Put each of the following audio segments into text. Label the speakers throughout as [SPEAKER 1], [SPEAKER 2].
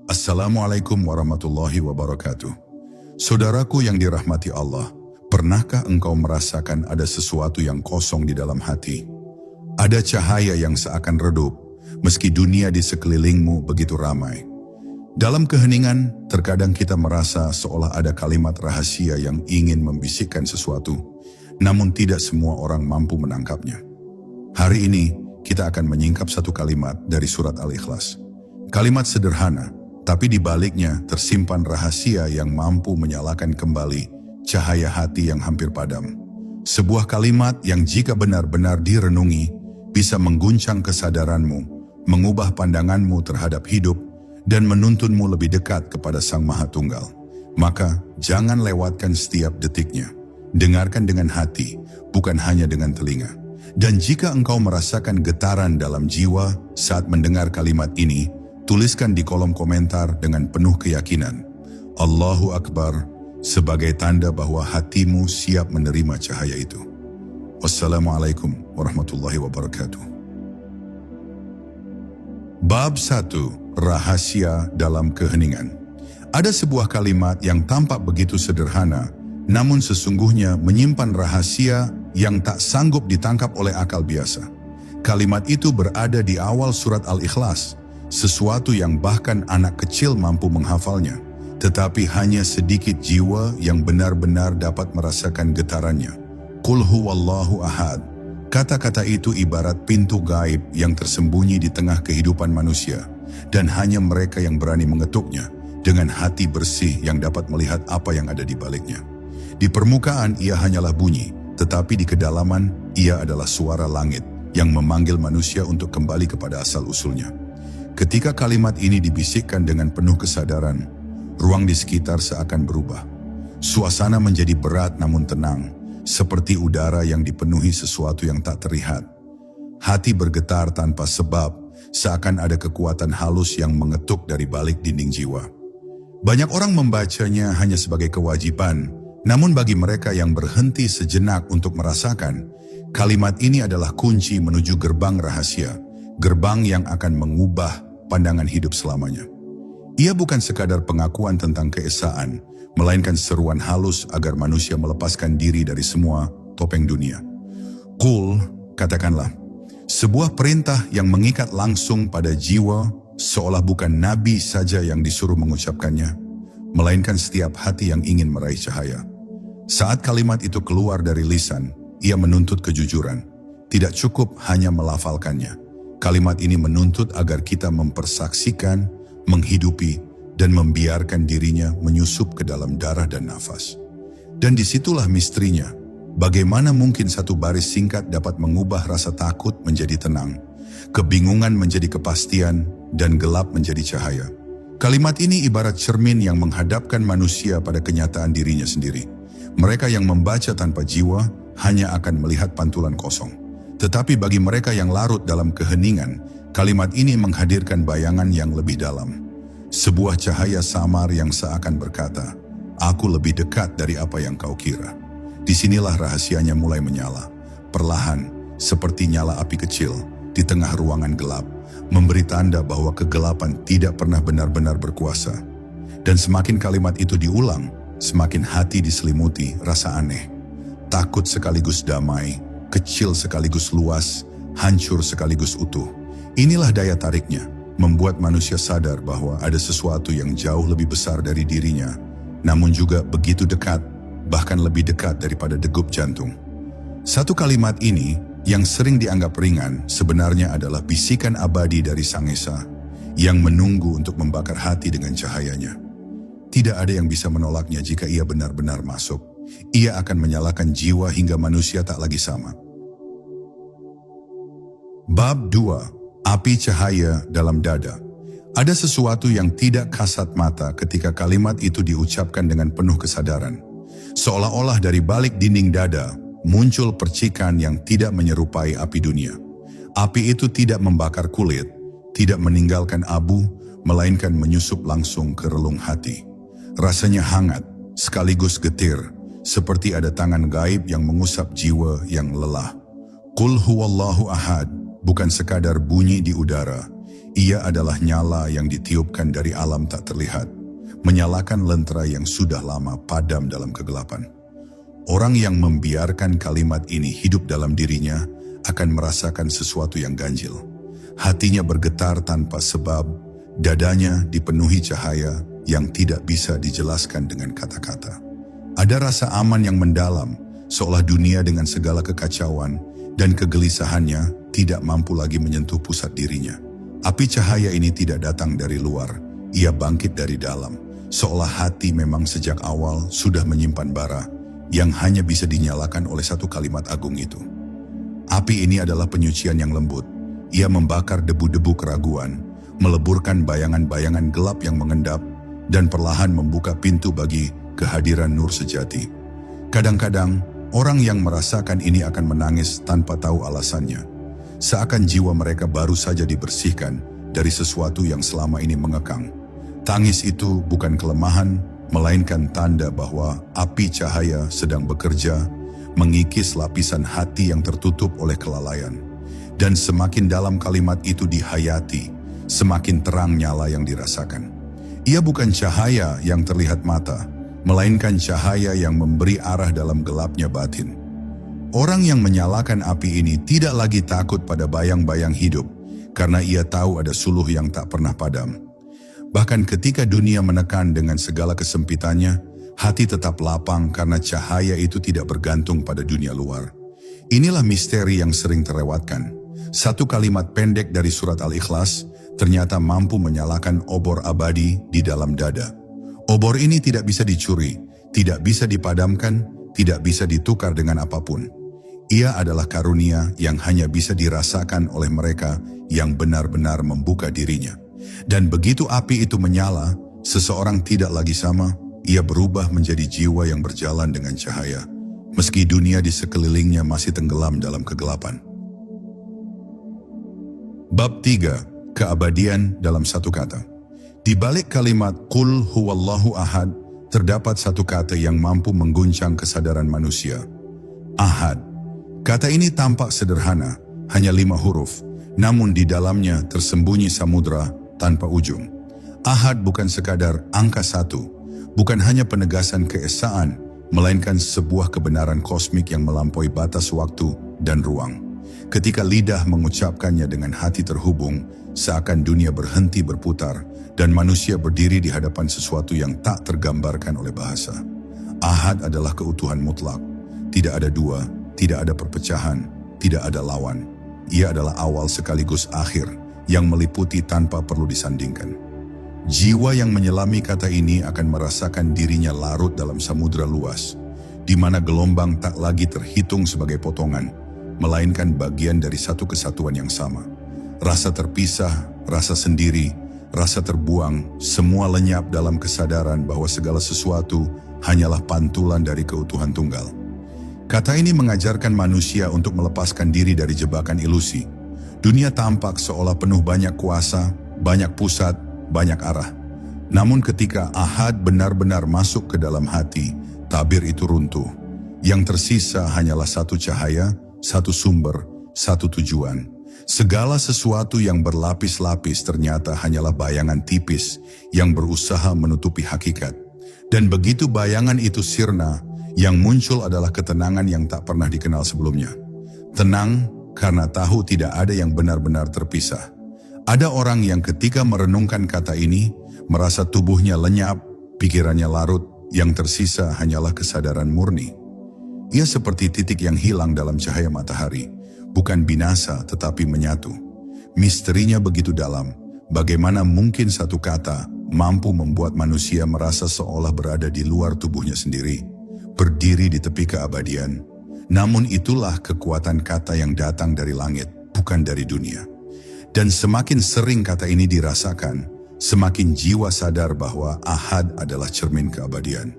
[SPEAKER 1] Assalamualaikum warahmatullahi wabarakatuh. Saudaraku yang dirahmati Allah, pernahkah engkau merasakan ada sesuatu yang kosong di dalam hati? Ada cahaya yang seakan redup, meski dunia di sekelilingmu begitu ramai. Dalam keheningan, terkadang kita merasa seolah ada kalimat rahasia yang ingin membisikkan sesuatu, namun tidak semua orang mampu menangkapnya. Hari ini, kita akan menyingkap satu kalimat dari surat Al-Ikhlas. Kalimat sederhana, tapi di baliknya tersimpan rahasia yang mampu menyalakan kembali cahaya hati yang hampir padam. Sebuah kalimat yang jika benar-benar direnungi, bisa mengguncang kesadaranmu, mengubah pandanganmu terhadap hidup, dan menuntunmu lebih dekat kepada Sang Maha Tunggal. Maka, jangan lewatkan setiap detiknya. Dengarkan dengan hati, bukan hanya dengan telinga. Dan jika engkau merasakan getaran dalam jiwa saat mendengar kalimat ini, tuliskan di kolom komentar dengan penuh keyakinan, Allahu Akbar, sebagai tanda bahwa hatimu siap menerima cahaya itu. Wassalamualaikum warahmatullahi wabarakatuh. Bab 1. Rahasia dalam keheningan. Ada sebuah kalimat yang tampak begitu sederhana, namun sesungguhnya menyimpan rahasia yang tak sanggup ditangkap oleh akal biasa. Kalimat itu berada di awal surat Al-Ikhlas, sesuatu yang bahkan anak kecil mampu menghafalnya, tetapi hanya sedikit jiwa yang benar-benar dapat merasakan getarannya. Qul huwallahu ahad. Kata-kata itu ibarat pintu gaib yang tersembunyi di tengah kehidupan manusia, dan hanya mereka yang berani mengetuknya dengan hati bersih yang dapat melihat apa yang ada di baliknya. Di permukaan ia hanyalah bunyi, tetapi di kedalaman ia adalah suara langit yang memanggil manusia untuk kembali kepada asal-usulnya. Ketika kalimat ini dibisikkan dengan penuh kesadaran, ruang di sekitar seakan berubah. Suasana menjadi berat namun tenang, seperti udara yang dipenuhi sesuatu yang tak terlihat. Hati bergetar tanpa sebab, seakan ada kekuatan halus yang mengetuk dari balik dinding jiwa. Banyak orang membacanya hanya sebagai kewajiban, namun bagi mereka yang berhenti sejenak untuk merasakan, kalimat ini adalah kunci menuju gerbang rahasia, gerbang yang akan mengubah pandangan hidup selamanya. Ia bukan sekadar pengakuan tentang keesaan, melainkan seruan halus agar manusia melepaskan diri dari semua topeng dunia. Qul, katakanlah, sebuah perintah yang mengikat langsung pada jiwa, seolah bukan nabi saja yang disuruh mengucapkannya, melainkan setiap hati yang ingin meraih cahaya. Saat kalimat itu keluar dari lisan, ia menuntut kejujuran. Tidak cukup hanya melafalkannya. Kalimat ini menuntut agar kita mempersaksikan, menghidupi, dan membiarkan dirinya menyusup ke dalam darah dan nafas. Dan disitulah misterinya. Bagaimana mungkin satu baris singkat dapat mengubah rasa takut menjadi tenang, kebingungan menjadi kepastian, dan gelap menjadi cahaya. Kalimat ini ibarat cermin yang menghadapkan manusia pada kenyataan dirinya sendiri. Mereka yang membaca tanpa jiwa hanya akan melihat pantulan kosong. Tetapi bagi mereka yang larut dalam keheningan, kalimat ini menghadirkan bayangan yang lebih dalam. Sebuah cahaya samar yang seakan berkata, "Aku lebih dekat dari apa yang kau kira." Disinilah rahasianya mulai menyala. Perlahan, seperti nyala api kecil di tengah ruangan gelap, memberi tanda bahwa kegelapan tidak pernah benar-benar berkuasa. Dan semakin kalimat itu diulang, semakin hati diselimuti rasa aneh. Takut sekaligus damai, kecil sekaligus luas, hancur sekaligus utuh. Inilah daya tariknya, membuat manusia sadar bahwa ada sesuatu yang jauh lebih besar dari dirinya, namun juga begitu dekat, bahkan lebih dekat daripada degup jantung. Satu kalimat ini, yang sering dianggap ringan, sebenarnya adalah bisikan abadi dari Sang Esa, yang menunggu untuk membakar hati dengan cahayanya. Tidak ada yang bisa menolaknya jika ia benar-benar masuk. Ia akan menyalakan jiwa hingga manusia tak lagi sama. Bab 2. Api cahaya dalam dada. Ada sesuatu yang tidak kasat mata ketika kalimat itu diucapkan dengan penuh kesadaran. Seolah-olah dari balik dinding dada muncul percikan yang tidak menyerupai api dunia. Api itu tidak membakar kulit, tidak meninggalkan abu, melainkan menyusup langsung ke relung hati. Rasanya hangat, sekaligus getir, seperti ada tangan gaib yang mengusap jiwa yang lelah. Qul huwallahu ahad bukan sekadar bunyi di udara. Ia adalah nyala yang ditiupkan dari alam tak terlihat, menyalakan lentera yang sudah lama padam dalam kegelapan. Orang yang membiarkan kalimat ini hidup dalam dirinya akan merasakan sesuatu yang ganjil. Hatinya bergetar tanpa sebab, dadanya dipenuhi cahaya yang tidak bisa dijelaskan dengan kata-kata. Ada rasa aman yang mendalam, seolah dunia dengan segala kekacauan dan kegelisahannya tidak mampu lagi menyentuh pusat dirinya. Api cahaya ini tidak datang dari luar, ia bangkit dari dalam, seolah hati memang sejak awal sudah menyimpan bara yang hanya bisa dinyalakan oleh satu kalimat agung itu. Api ini adalah penyucian yang lembut, ia membakar debu-debu keraguan, meleburkan bayangan-bayangan gelap yang mengendap, dan perlahan membuka pintu bagi kehadiran nur sejati. Kadang-kadang, orang yang merasakan ini akan menangis tanpa tahu alasannya. Seakan jiwa mereka baru saja dibersihkan dari sesuatu yang selama ini mengekang. Tangis itu bukan kelemahan, melainkan tanda bahwa api cahaya sedang bekerja, mengikis lapisan hati yang tertutup oleh kelalaian. Dan semakin dalam kalimat itu dihayati, semakin terang nyala yang dirasakan. Ia bukan cahaya yang terlihat mata, melainkan cahaya yang memberi arah dalam gelapnya batin. Orang yang menyalakan api ini tidak lagi takut pada bayang-bayang hidup, karena ia tahu ada suluh yang tak pernah padam. Bahkan ketika dunia menekan dengan segala kesempitannya, hati tetap lapang karena cahaya itu tidak bergantung pada dunia luar. Inilah misteri yang sering terlewatkan. Satu kalimat pendek dari surat Al-Ikhlas ternyata mampu menyalakan obor abadi di dalam dada. Obor ini tidak bisa dicuri, tidak bisa dipadamkan, tidak bisa ditukar dengan apapun. Ia adalah karunia yang hanya bisa dirasakan oleh mereka yang benar-benar membuka dirinya. Dan begitu api itu menyala, seseorang tidak lagi sama, ia berubah menjadi jiwa yang berjalan dengan cahaya, meski dunia di sekelilingnya masih tenggelam dalam kegelapan. Bab 3. Keabadian dalam satu kata. Di balik kalimat Qul huwallahu ahad, terdapat satu kata yang mampu mengguncang kesadaran manusia. Ahad. Kata ini tampak sederhana, hanya 5 huruf, namun di dalamnya tersembunyi samudra tanpa ujung. Ahad bukan sekadar angka 1, bukan hanya penegasan keesaan, melainkan sebuah kebenaran kosmik yang melampaui batas waktu dan ruang. Ketika lidah mengucapkannya dengan hati terhubung, seakan dunia berhenti berputar dan manusia berdiri di hadapan sesuatu yang tak tergambarkan oleh bahasa. Ahad adalah keutuhan mutlak, tidak ada dua, tidak ada perpecahan, tidak ada lawan. Ia adalah awal sekaligus akhir yang meliputi tanpa perlu disandingkan. Jiwa yang menyelami kata ini akan merasakan dirinya larut dalam samudra luas, di mana gelombang tak lagi terhitung sebagai potongan, melainkan bagian dari satu kesatuan yang sama. Rasa terpisah, rasa sendiri, rasa terbuang, semua lenyap dalam kesadaran bahwa segala sesuatu hanyalah pantulan dari keutuhan tunggal. Kata ini mengajarkan manusia untuk melepaskan diri dari jebakan ilusi. Dunia tampak seolah penuh banyak kuasa, banyak pusat, banyak arah. Namun ketika ahad benar-benar masuk ke dalam hati, tabir itu runtuh. Yang tersisa hanyalah satu cahaya, satu sumber, satu tujuan. Segala sesuatu yang berlapis-lapis ternyata hanyalah bayangan tipis yang berusaha menutupi hakikat. Dan begitu bayangan itu sirna, yang muncul adalah ketenangan yang tak pernah dikenal sebelumnya. Tenang karena tahu tidak ada yang benar-benar terpisah. Ada orang yang ketika merenungkan kata ini, merasa tubuhnya lenyap, pikirannya larut, yang tersisa hanyalah kesadaran murni. Ia seperti titik yang hilang dalam cahaya matahari, bukan binasa tetapi menyatu. Misterinya begitu dalam, bagaimana mungkin satu kata mampu membuat manusia merasa seolah berada di luar tubuhnya sendiri, berdiri di tepi keabadian. Namun itulah kekuatan kata yang datang dari langit, bukan dari dunia. Dan semakin sering kata ini dirasakan, semakin jiwa sadar bahwa ahad adalah cermin keabadian.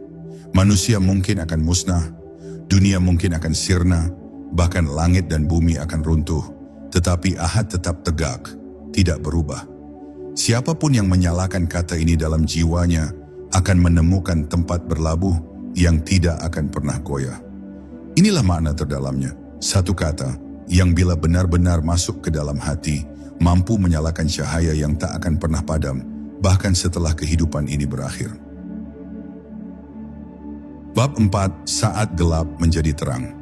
[SPEAKER 1] Manusia mungkin akan musnah, dunia mungkin akan sirna, bahkan langit dan bumi akan runtuh, tetapi ahad tetap tegak, tidak berubah. Siapapun yang menyalakan kata ini dalam jiwanya akan menemukan tempat berlabuh yang tidak akan pernah goyah. Inilah makna terdalamnya, satu kata yang bila benar-benar masuk ke dalam hati, mampu menyalakan cahaya yang tak akan pernah padam, bahkan setelah kehidupan ini berakhir. Bab 4. Saat gelap menjadi terang.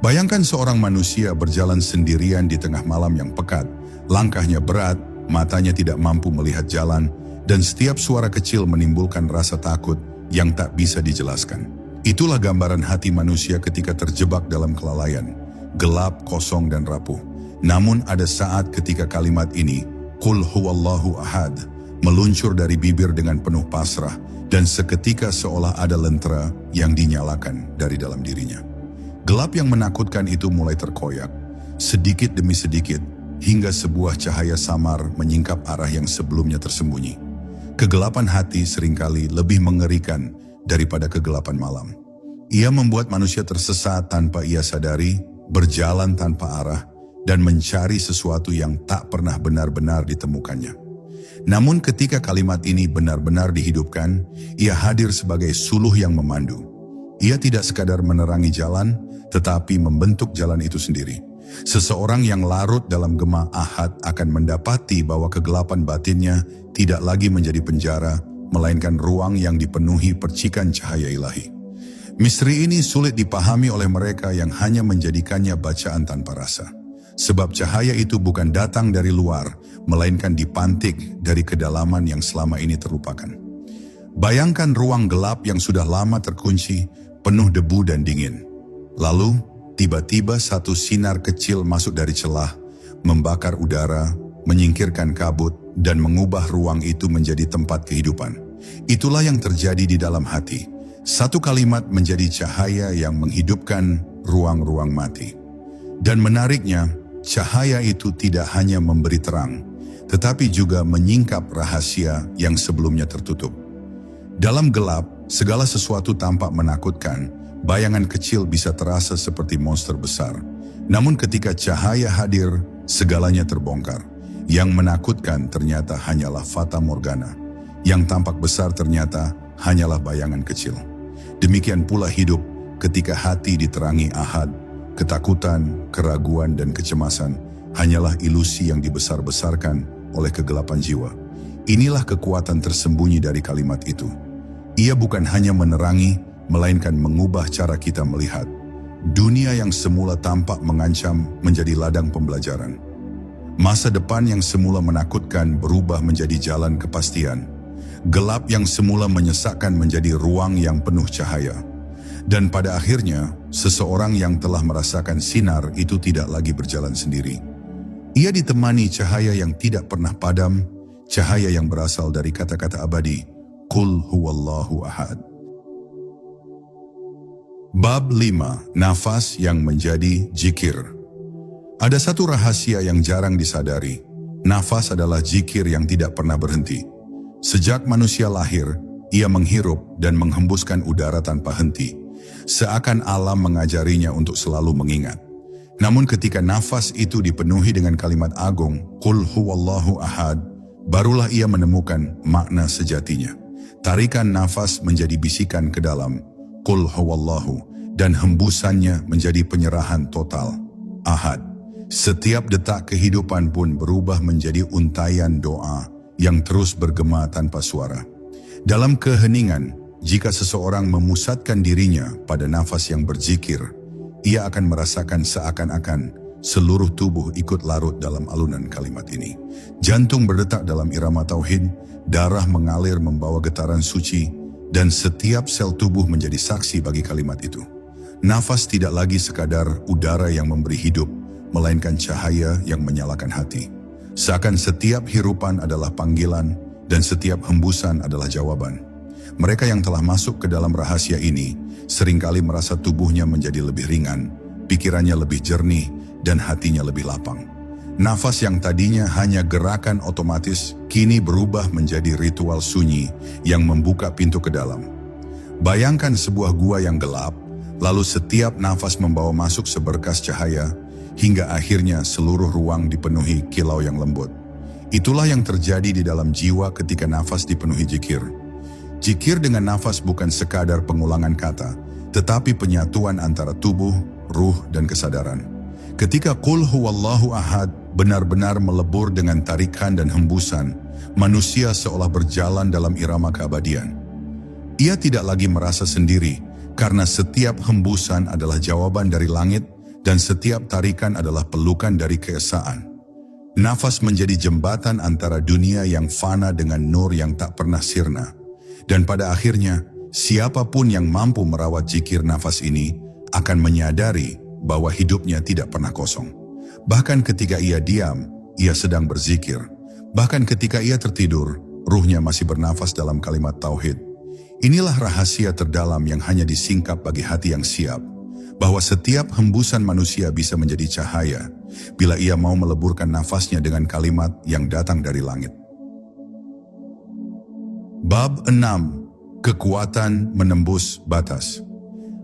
[SPEAKER 1] Bayangkan seorang manusia berjalan sendirian di tengah malam yang pekat, langkahnya berat, matanya tidak mampu melihat jalan, dan setiap suara kecil menimbulkan rasa takut yang tak bisa dijelaskan. Itulah gambaran hati manusia ketika terjebak dalam kelalaian, gelap, kosong, dan rapuh. Namun ada saat ketika kalimat ini, Qul huwallahu ahad, meluncur dari bibir dengan penuh pasrah, dan seketika seolah ada lentera yang dinyalakan dari dalam dirinya. Gelap yang menakutkan itu mulai terkoyak, sedikit demi sedikit, hingga sebuah cahaya samar menyingkap arah yang sebelumnya tersembunyi. Kegelapan hati seringkali lebih mengerikan daripada kegelapan malam. Ia membuat manusia tersesat tanpa ia sadari, berjalan tanpa arah, dan mencari sesuatu yang tak pernah benar-benar ditemukannya. Namun ketika kalimat ini benar-benar dihidupkan, ia hadir sebagai suluh yang memandu. Ia tidak sekadar menerangi jalan, tetapi membentuk jalan itu sendiri. Seseorang yang larut dalam gema ahad akan mendapati bahwa kegelapan batinnya tidak lagi menjadi penjara, melainkan ruang yang dipenuhi percikan cahaya ilahi. Misteri ini sulit dipahami oleh mereka yang hanya menjadikannya bacaan tanpa rasa. Sebab cahaya itu bukan datang dari luar, melainkan dipantik dari kedalaman yang selama ini terlupakan. Bayangkan ruang gelap yang sudah lama terkunci, penuh debu dan dingin. Lalu, tiba-tiba satu sinar kecil masuk dari celah, membakar udara, menyingkirkan kabut, dan mengubah ruang itu menjadi tempat kehidupan. Itulah yang terjadi di dalam hati. Satu kalimat menjadi cahaya yang menghidupkan ruang-ruang mati. Dan menariknya, cahaya itu tidak hanya memberi terang, tetapi juga menyingkap rahasia yang sebelumnya tertutup. Dalam gelap, segala sesuatu tampak menakutkan. Bayangan kecil bisa terasa seperti monster besar. Namun ketika cahaya hadir, segalanya terbongkar. Yang menakutkan ternyata hanyalah fata morgana. Yang tampak besar ternyata hanyalah bayangan kecil. Demikian pula hidup ketika hati diterangi ahad. Ketakutan, keraguan, dan kecemasan hanyalah ilusi yang dibesar-besarkan oleh kegelapan jiwa. Inilah kekuatan tersembunyi dari kalimat itu. Ia bukan hanya menerangi, melainkan mengubah cara kita melihat. Dunia yang semula tampak mengancam menjadi ladang pembelajaran. Masa depan yang semula menakutkan berubah menjadi jalan kepastian. Gelap yang semula menyesakkan menjadi ruang yang penuh cahaya. Dan pada akhirnya, seseorang yang telah merasakan sinar itu tidak lagi berjalan sendiri. Ia ditemani cahaya yang tidak pernah padam, cahaya yang berasal dari kata-kata abadi, Qul huwallahu ahad. Bab 5. Nafas yang menjadi zikir. Ada satu rahasia yang jarang disadari. Nafas adalah zikir yang tidak pernah berhenti. Sejak manusia lahir, ia menghirup dan menghembuskan udara tanpa henti. Seakan alam mengajarinya untuk selalu mengingat. Namun ketika nafas itu dipenuhi dengan kalimat agung, Qul huwallahu ahad, barulah ia menemukan makna sejatinya. Tarikan nafas menjadi bisikan ke dalam, Qul huwallahu, dan hembusannya menjadi penyerahan total, ahad. Setiap detak kehidupan pun berubah menjadi untaian doa yang terus bergema tanpa suara. Dalam keheningan, jika seseorang memusatkan dirinya pada nafas yang berzikir, ia akan merasakan seakan-akan seluruh tubuh ikut larut dalam alunan kalimat ini. Jantung berdetak dalam irama tauhid, darah mengalir membawa getaran suci, dan setiap sel tubuh menjadi saksi bagi kalimat itu. Nafas tidak lagi sekadar udara yang memberi hidup, melainkan cahaya yang menyalakan hati. Seakan setiap hirupan adalah panggilan, dan setiap hembusan adalah jawaban. Mereka yang telah masuk ke dalam rahasia ini seringkali merasa tubuhnya menjadi lebih ringan, pikirannya lebih jernih, dan hatinya lebih lapang. Nafas yang tadinya hanya gerakan otomatis kini berubah menjadi ritual sunyi yang membuka pintu ke dalam. Bayangkan sebuah gua yang gelap, lalu setiap nafas membawa masuk seberkas cahaya, hingga akhirnya seluruh ruang dipenuhi kilau yang lembut. Itulah yang terjadi di dalam jiwa ketika nafas dipenuhi zikir. Zikir dengan nafas bukan sekadar pengulangan kata, tetapi penyatuan antara tubuh, ruh, dan kesadaran. Ketika Qul huwallahu ahad benar-benar melebur dengan tarikan dan hembusan, manusia seolah berjalan dalam irama keabadian. Ia tidak lagi merasa sendiri, karena setiap hembusan adalah jawaban dari langit dan setiap tarikan adalah pelukan dari keesaan. Nafas menjadi jembatan antara dunia yang fana dengan nur yang tak pernah sirna. Dan pada akhirnya, siapapun yang mampu merawat zikir nafas ini akan menyadari bahwa hidupnya tidak pernah kosong. Bahkan ketika ia diam, ia sedang berzikir. Bahkan ketika ia tertidur, ruhnya masih bernafas dalam kalimat tauhid. Inilah rahasia terdalam yang hanya disingkap bagi hati yang siap, bahwa setiap hembusan manusia bisa menjadi cahaya bila ia mau meleburkan nafasnya dengan kalimat yang datang dari langit. Bab 6. Kekuatan menembus batas.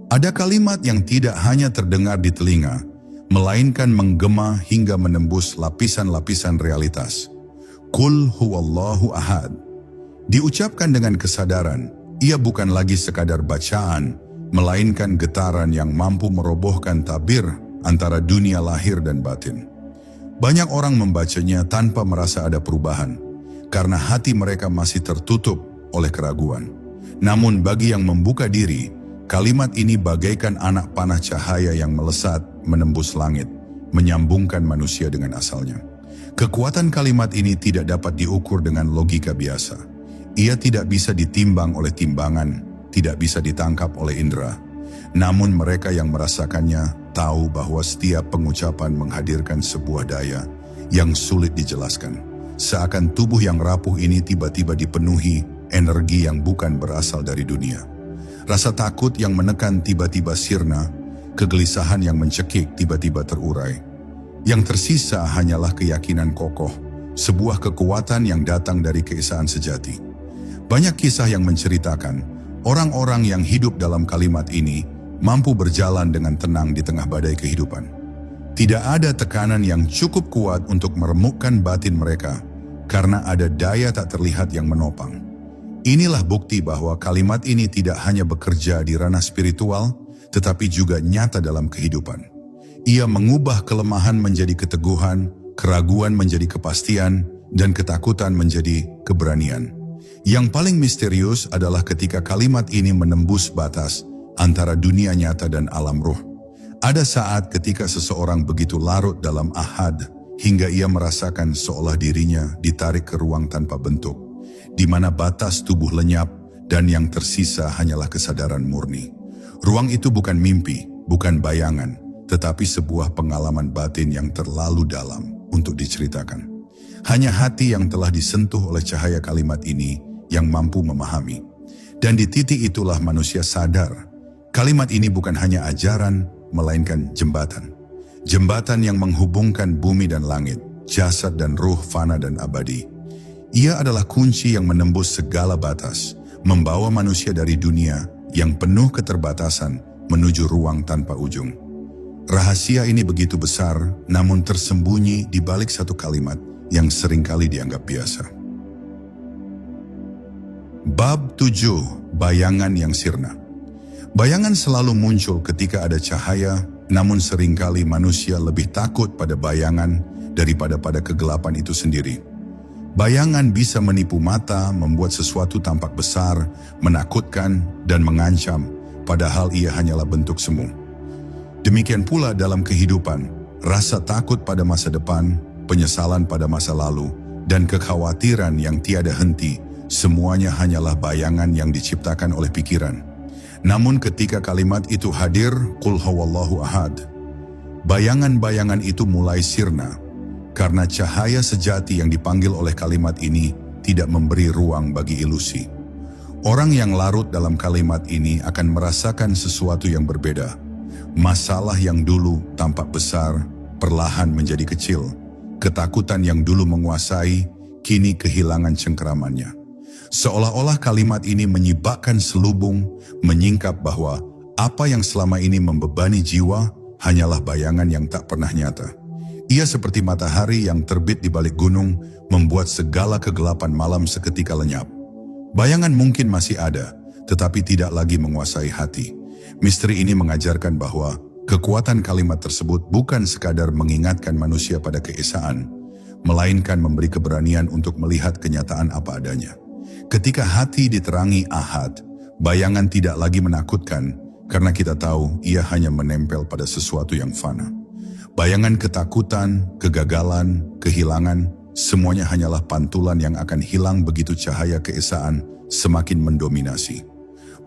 [SPEAKER 1] Ada kalimat yang tidak hanya terdengar di telinga, melainkan menggema hingga menembus lapisan-lapisan realitas. Qul huwallahu ahad. Diucapkan dengan kesadaran, ia bukan lagi sekadar bacaan, melainkan getaran yang mampu merobohkan tabir antara dunia lahir dan batin. Banyak orang membacanya tanpa merasa ada perubahan, karena hati mereka masih tertutup oleh keraguan. Namun bagi yang membuka diri, kalimat ini bagaikan anak panah cahaya yang melesat menembus langit, menyambungkan manusia dengan asalnya. Kekuatan kalimat ini tidak dapat diukur dengan logika biasa. Ia tidak bisa ditimbang oleh timbangan, tidak bisa ditangkap oleh indera. Namun mereka yang merasakannya tahu bahwa setiap pengucapan menghadirkan sebuah daya yang sulit dijelaskan. Seakan tubuh yang rapuh ini tiba-tiba dipenuhi energi yang bukan berasal dari dunia. Rasa takut yang menekan tiba-tiba sirna, kegelisahan yang mencekik tiba-tiba terurai. Yang tersisa hanyalah keyakinan kokoh, sebuah kekuatan yang datang dari keesaan sejati. Banyak kisah yang menceritakan, orang-orang yang hidup dalam kalimat ini mampu berjalan dengan tenang di tengah badai kehidupan. Tidak ada tekanan yang cukup kuat untuk meremukkan batin mereka, karena ada daya tak terlihat yang menopang. Inilah bukti bahwa kalimat ini tidak hanya bekerja di ranah spiritual, tetapi juga nyata dalam kehidupan. Ia mengubah kelemahan menjadi keteguhan, keraguan menjadi kepastian, dan ketakutan menjadi keberanian. Yang paling misterius adalah ketika kalimat ini menembus batas antara dunia nyata dan alam ruh. Ada saat ketika seseorang begitu larut dalam ahad, hingga ia merasakan seolah dirinya ditarik ke ruang tanpa bentuk, di mana batas tubuh lenyap dan yang tersisa hanyalah kesadaran murni. Ruang itu bukan mimpi, bukan bayangan, tetapi sebuah pengalaman batin yang terlalu dalam untuk diceritakan. Hanya hati yang telah disentuh oleh cahaya kalimat ini yang mampu memahami. Dan di titik itulah manusia sadar, kalimat ini bukan hanya ajaran, melainkan jembatan. Jembatan yang menghubungkan bumi dan langit, jasad dan ruh fana dan abadi. Ia adalah kunci yang menembus segala batas, membawa manusia dari dunia yang penuh keterbatasan menuju ruang tanpa ujung. Rahasia ini begitu besar, namun tersembunyi di balik satu kalimat yang seringkali dianggap biasa. Bab 7. Bayangan yang sirna. Bayangan selalu muncul ketika ada cahaya, namun seringkali manusia lebih takut pada bayangan daripada pada kegelapan itu sendiri. Bayangan bisa menipu mata, membuat sesuatu tampak besar, menakutkan, dan mengancam, padahal ia hanyalah bentuk semu. Demikian pula dalam kehidupan, rasa takut pada masa depan, penyesalan pada masa lalu, dan kekhawatiran yang tiada henti, semuanya hanyalah bayangan yang diciptakan oleh pikiran. Namun ketika kalimat itu hadir, Qul huwallahu ahad, bayangan-bayangan itu mulai sirna, karena cahaya sejati yang dipanggil oleh kalimat ini tidak memberi ruang bagi ilusi. Orang yang larut dalam kalimat ini akan merasakan sesuatu yang berbeda. Masalah yang dulu tampak besar, perlahan menjadi kecil. Ketakutan yang dulu menguasai, kini kehilangan cengkeramannya. Seolah-olah kalimat ini menyibakkan selubung, menyingkap bahwa apa yang selama ini membebani jiwa hanyalah bayangan yang tak pernah nyata. Ia seperti matahari yang terbit di balik gunung, membuat segala kegelapan malam seketika lenyap. Bayangan mungkin masih ada, tetapi tidak lagi menguasai hati. Misteri ini mengajarkan bahwa Kekuatan kalimat tersebut bukan sekadar mengingatkan manusia pada keesaan, melainkan memberi keberanian untuk melihat kenyataan apa adanya. Ketika hati diterangi Ahad, bayangan tidak lagi menakutkan karena kita tahu ia hanya menempel pada sesuatu yang fana. Bayangan ketakutan, kegagalan, kehilangan, semuanya hanyalah pantulan yang akan hilang begitu cahaya keesaan semakin mendominasi.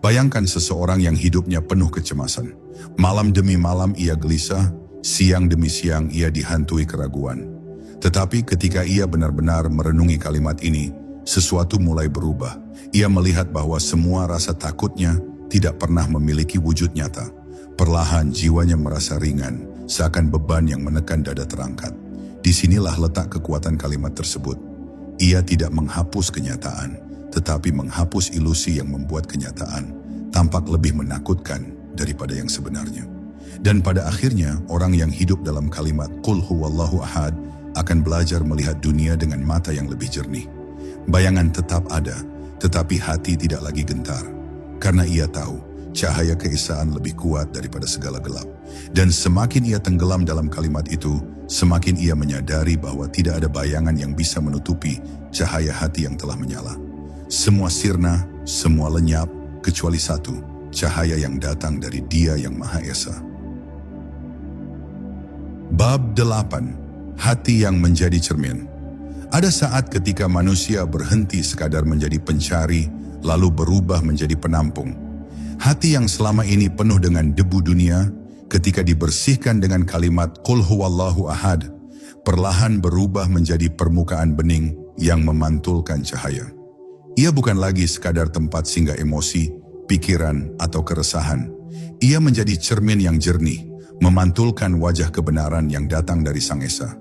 [SPEAKER 1] Bayangkan seseorang yang hidupnya penuh kecemasan. Malam demi malam ia gelisah, siang demi siang ia dihantui keraguan. Tetapi ketika ia benar-benar merenungi kalimat ini, sesuatu mulai berubah. Ia melihat bahwa semua rasa takutnya tidak pernah memiliki wujud nyata. Perlahan jiwanya merasa ringan, seakan beban yang menekan dada terangkat. Disinilah letak kekuatan kalimat tersebut. Ia tidak menghapus kenyataan, tetapi menghapus ilusi yang membuat kenyataan tampak lebih menakutkan daripada yang sebenarnya. Dan pada akhirnya, orang yang hidup dalam kalimat Qul huwallahu ahad akan belajar melihat dunia dengan mata yang lebih jernih. Bayangan tetap ada, tetapi hati tidak lagi gentar. Karena ia tahu, cahaya keesaan lebih kuat daripada segala gelap. Dan semakin ia tenggelam dalam kalimat itu, semakin ia menyadari bahwa tidak ada bayangan yang bisa menutupi cahaya hati yang telah menyala. Semua sirna, semua lenyap, kecuali satu, cahaya yang datang dari Dia yang Maha Esa. Bab 8. Hati yang menjadi cermin. Ada saat ketika manusia berhenti sekadar menjadi pencari, lalu berubah menjadi penampung. Hati yang selama ini penuh dengan debu dunia, ketika dibersihkan dengan kalimat Qul huwallahu ahad, perlahan berubah menjadi permukaan bening yang memantulkan cahaya. Ia bukan lagi sekadar tempat singgah emosi, pikiran, atau keresahan. Ia menjadi cermin yang jernih, memantulkan wajah kebenaran yang datang dari Sang Esa.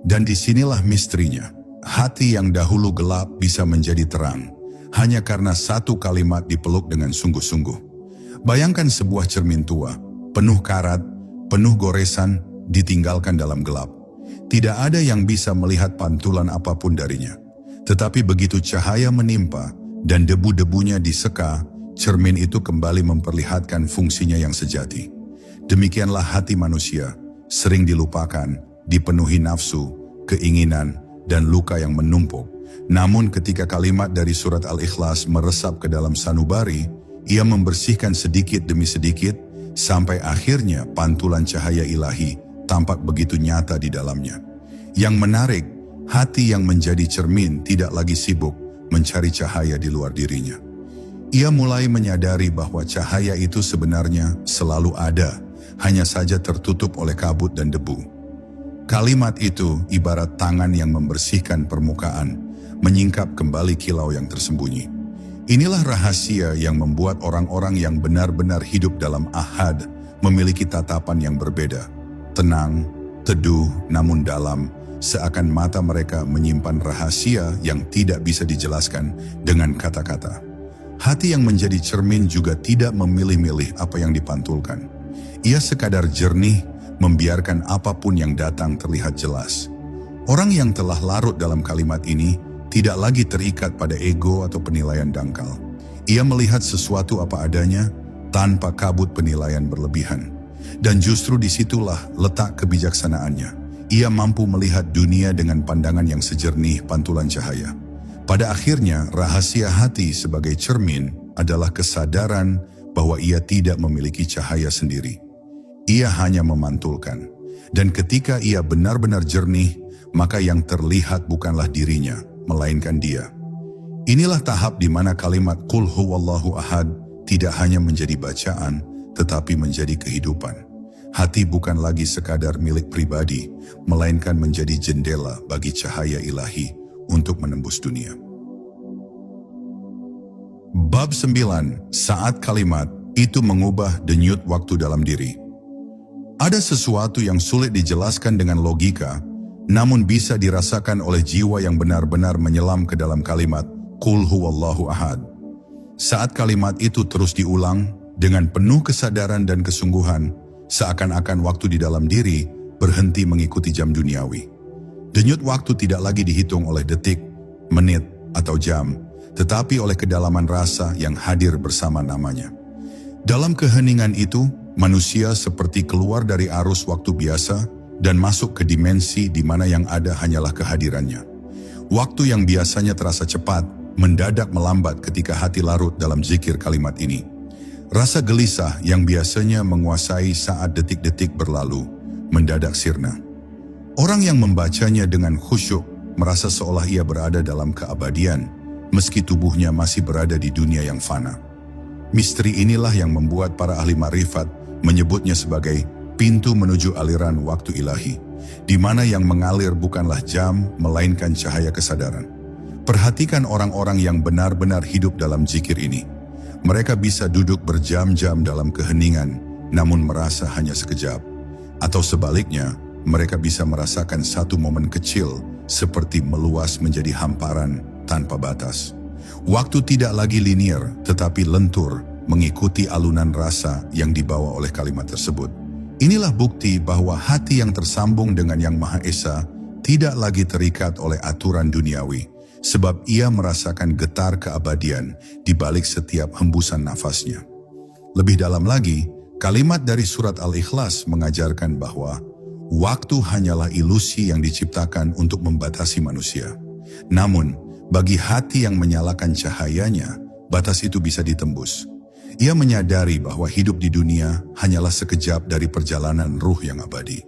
[SPEAKER 1] Dan disinilah misterinya. Hati yang dahulu gelap bisa menjadi terang, hanya karena satu kalimat dipeluk dengan sungguh-sungguh. Bayangkan sebuah cermin tua, penuh karat, penuh goresan, ditinggalkan dalam gelap. Tidak ada yang bisa melihat pantulan apapun darinya. Tetapi begitu cahaya menimpa dan debu-debunya diseka, cermin itu kembali memperlihatkan fungsinya yang sejati. Demikianlah hati manusia, sering dilupakan, dipenuhi nafsu, keinginan, dan luka yang menumpuk. Namun ketika kalimat dari surat Al-Ikhlas meresap ke dalam sanubari, ia membersihkan sedikit demi sedikit, sampai akhirnya pantulan cahaya ilahi tampak begitu nyata di dalamnya. Yang menarik, hati yang menjadi cermin tidak lagi sibuk mencari cahaya di luar dirinya. Ia mulai menyadari bahwa cahaya itu sebenarnya selalu ada, hanya saja tertutup oleh kabut dan debu. Kalimat itu ibarat tangan yang membersihkan permukaan, menyingkap kembali kilau yang tersembunyi. Inilah rahasia yang membuat orang-orang yang benar-benar hidup dalam ahad memiliki tatapan yang berbeda. Tenang, teduh, namun dalam, seakan mata mereka menyimpan rahasia yang tidak bisa dijelaskan dengan kata-kata. Hati yang menjadi cermin juga tidak memilih-milih apa yang dipantulkan. Ia sekadar jernih, membiarkan apapun yang datang terlihat jelas. Orang yang telah larut dalam kalimat ini tidak lagi terikat pada ego atau penilaian dangkal. Ia melihat sesuatu apa adanya tanpa kabut penilaian berlebihan. Dan justru disitulah letak kebijaksanaannya. Ia mampu melihat dunia dengan pandangan yang sejernih pantulan cahaya. Pada akhirnya, rahasia hati sebagai cermin adalah kesadaran bahwa ia tidak memiliki cahaya sendiri. Ia hanya memantulkan. Dan ketika ia benar-benar jernih, maka yang terlihat bukanlah dirinya, melainkan Dia. Inilah tahap di mana kalimat Qul huwallahu ahad tidak hanya menjadi bacaan, tetapi menjadi kehidupan. Hati bukan lagi sekadar milik pribadi, melainkan menjadi jendela bagi cahaya ilahi untuk menembus dunia. Bab 9. Saat kalimat itu mengubah denyut waktu dalam diri. Ada sesuatu yang sulit dijelaskan dengan logika, namun bisa dirasakan oleh jiwa yang benar-benar menyelam ke dalam kalimat Qul huwallahu ahad. Saat kalimat itu terus diulang dengan penuh kesadaran dan kesungguhan, seakan-akan waktu di dalam diri berhenti mengikuti jam duniawi. Denyut waktu tidak lagi dihitung oleh detik, menit, atau jam, tetapi oleh kedalaman rasa yang hadir bersama namanya. Dalam keheningan itu, Manusia seperti keluar dari arus waktu biasa dan masuk ke dimensi di mana yang ada hanyalah kehadirannya. Waktu yang biasanya terasa cepat, mendadak melambat ketika hati larut dalam zikir kalimat ini. Rasa gelisah yang biasanya menguasai saat detik-detik berlalu, mendadak sirna. Orang yang membacanya dengan khusyuk merasa seolah ia berada dalam keabadian, meski tubuhnya masih berada di dunia yang fana. Misteri inilah yang membuat para ahli ma'rifat menyebutnya sebagai pintu menuju aliran waktu ilahi, di mana yang mengalir bukanlah jam, melainkan cahaya kesadaran. Perhatikan orang-orang yang benar-benar hidup dalam zikir ini. Mereka bisa duduk berjam-jam dalam keheningan, namun merasa hanya sekejap. Atau sebaliknya, mereka bisa merasakan satu momen kecil, seperti meluas menjadi hamparan tanpa batas. Waktu tidak lagi linear, tetapi lentur, mengikuti alunan rasa yang dibawa oleh kalimat tersebut. Inilah bukti bahwa hati yang tersambung dengan Yang Maha Esa tidak lagi terikat oleh aturan duniawi, sebab ia merasakan getar keabadian di balik setiap hembusan nafasnya. Lebih dalam lagi, kalimat dari surat Al-Ikhlas mengajarkan bahwa waktu hanyalah ilusi yang diciptakan untuk membatasi manusia. Namun, bagi hati yang menyalakan cahayanya, batas itu bisa ditembus. Ia menyadari bahwa hidup di dunia hanyalah sekejap dari perjalanan ruh yang abadi.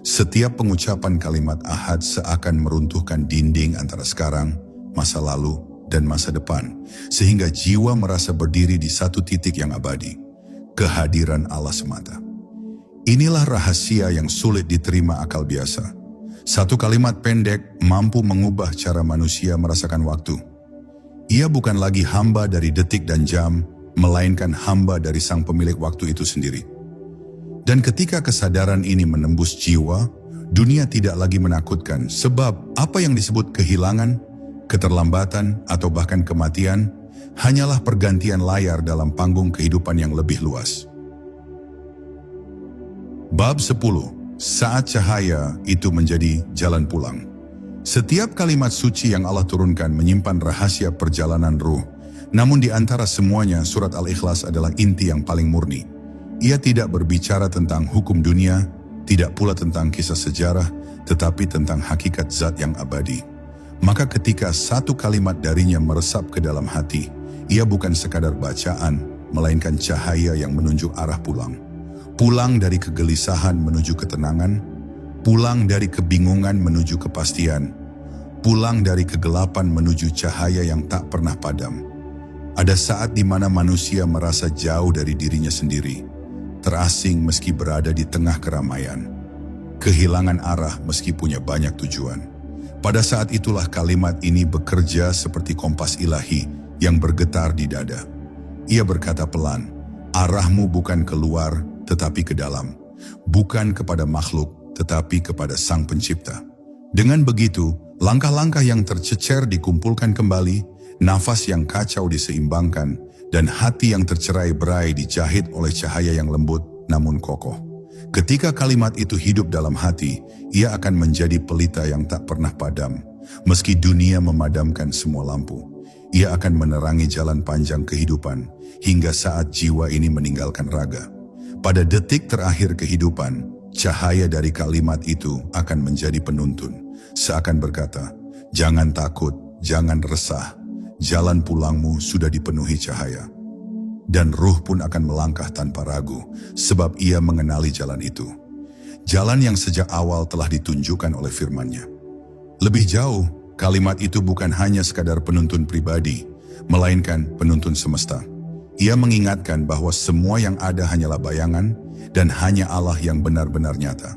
[SPEAKER 1] Setiap pengucapan kalimat ahad seakan meruntuhkan dinding antara sekarang, masa lalu, dan masa depan, sehingga jiwa merasa berdiri di satu titik yang abadi, kehadiran Allah semata. Inilah rahasia yang sulit diterima akal biasa. Satu kalimat pendek mampu mengubah cara manusia merasakan waktu. Ia bukan lagi hamba dari detik dan jam, melainkan hamba dari sang pemilik waktu itu sendiri. Dan ketika kesadaran ini menembus jiwa, dunia tidak lagi menakutkan, sebab apa yang disebut kehilangan, keterlambatan, atau bahkan kematian, hanyalah pergantian layar dalam panggung kehidupan yang lebih luas. Bab 10. Saat cahaya itu menjadi jalan pulang. Setiap kalimat suci yang Allah turunkan menyimpan rahasia perjalanan ruh. Namun di antara semuanya, surat Al-Ikhlas adalah inti yang paling murni. Ia tidak berbicara tentang hukum dunia, tidak pula tentang kisah sejarah, tetapi tentang hakikat zat yang abadi. Maka ketika satu kalimat darinya meresap ke dalam hati, ia bukan sekadar bacaan, melainkan cahaya yang menunjuk arah pulang. Pulang dari kegelisahan menuju ketenangan, pulang dari kebingungan menuju kepastian, pulang dari kegelapan menuju cahaya yang tak pernah padam. Ada saat di mana manusia merasa jauh dari dirinya sendiri, terasing meski berada di tengah keramaian, kehilangan arah meski punya banyak tujuan. Pada saat itulah kalimat ini bekerja seperti kompas ilahi yang bergetar di dada. Ia berkata pelan, arahmu bukan keluar tetapi ke dalam, bukan kepada makhluk tetapi kepada Sang Pencipta. Dengan begitu, langkah-langkah yang tercecer dikumpulkan kembali, nafas yang kacau diseimbangkan, dan hati yang tercerai-berai dijahit oleh cahaya yang lembut namun kokoh. Ketika kalimat itu hidup dalam hati, ia akan menjadi pelita yang tak pernah padam. Meski dunia memadamkan semua lampu, ia akan menerangi jalan panjang kehidupan hingga saat jiwa ini meninggalkan raga. Pada detik terakhir kehidupan, cahaya dari kalimat itu akan menjadi penuntun, seakan berkata, jangan takut, jangan resah, jalan pulangmu sudah dipenuhi cahaya. Dan ruh pun akan melangkah tanpa ragu, sebab ia mengenali jalan itu. Jalan yang sejak awal telah ditunjukkan oleh firman-Nya. Lebih jauh, kalimat itu bukan hanya sekadar penuntun pribadi, melainkan penuntun semesta. Ia mengingatkan bahwa semua yang ada hanyalah bayangan, dan hanya Allah yang benar-benar nyata.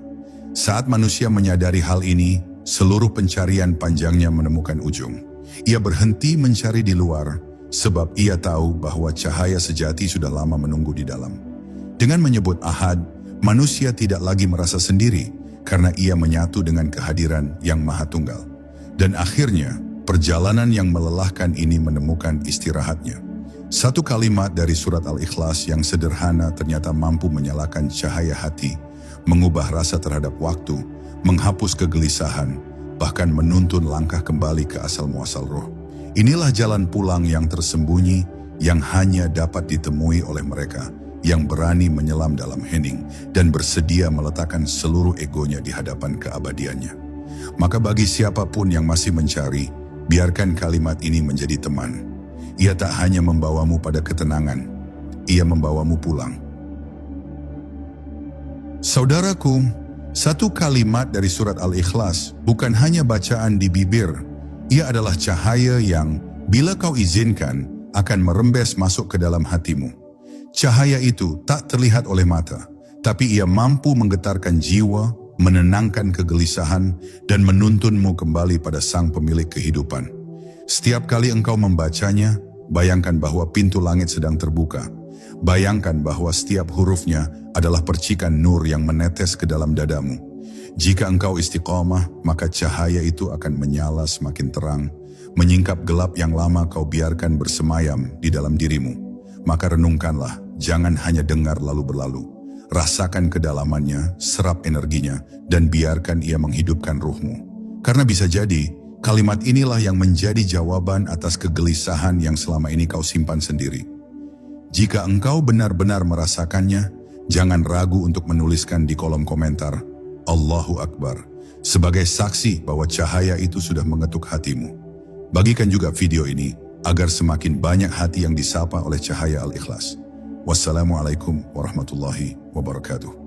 [SPEAKER 1] Saat manusia menyadari hal ini, seluruh pencarian panjangnya menemukan ujung. Ia berhenti mencari di luar, sebab ia tahu bahwa cahaya sejati sudah lama menunggu di dalam. Dengan menyebut ahad, manusia tidak lagi merasa sendiri, karena ia menyatu dengan kehadiran yang Maha Tunggal. Dan akhirnya, perjalanan yang melelahkan ini menemukan istirahatnya. Satu kalimat dari surat Al-Ikhlas yang sederhana ternyata mampu menyalakan cahaya hati, mengubah rasa terhadap waktu, menghapus kegelisahan, bahkan menuntun langkah kembali ke asal muasal roh. Inilah jalan pulang yang tersembunyi, yang hanya dapat ditemui oleh mereka yang berani menyelam dalam hening dan bersedia meletakkan seluruh egonya di hadapan keabadiannya. Maka bagi siapapun yang masih mencari, biarkan kalimat ini menjadi teman. Ia tak hanya membawamu pada ketenangan, ia membawamu pulang. Saudaraku, satu kalimat dari surat Al-Ikhlas bukan hanya bacaan di bibir, ia adalah cahaya yang, bila kau izinkan, akan merembes masuk ke dalam hatimu. Cahaya itu tak terlihat oleh mata, tapi ia mampu menggetarkan jiwa, menenangkan kegelisahan, dan menuntunmu kembali pada Sang Pemilik kehidupan. Setiap kali engkau membacanya, bayangkan bahwa pintu langit sedang terbuka. Bayangkan bahwa setiap hurufnya adalah percikan nur yang menetes ke dalam dadamu. Jika engkau istiqomah, maka cahaya itu akan menyala semakin terang, menyingkap gelap yang lama kau biarkan bersemayam di dalam dirimu. Maka renungkanlah, jangan hanya dengar lalu berlalu. Rasakan kedalamannya, serap energinya, dan biarkan ia menghidupkan ruhmu. Karena bisa jadi, kalimat inilah yang menjadi jawaban atas kegelisahan yang selama ini kau simpan sendiri. Jika engkau benar-benar merasakannya, jangan ragu untuk menuliskan di kolom komentar, Allahu Akbar, sebagai saksi bahwa cahaya itu sudah mengetuk hatimu. Bagikan juga video ini, agar semakin banyak hati yang disapa oleh cahaya Al-Ikhlas. Wassalamualaikum warahmatullahi wabarakatuh.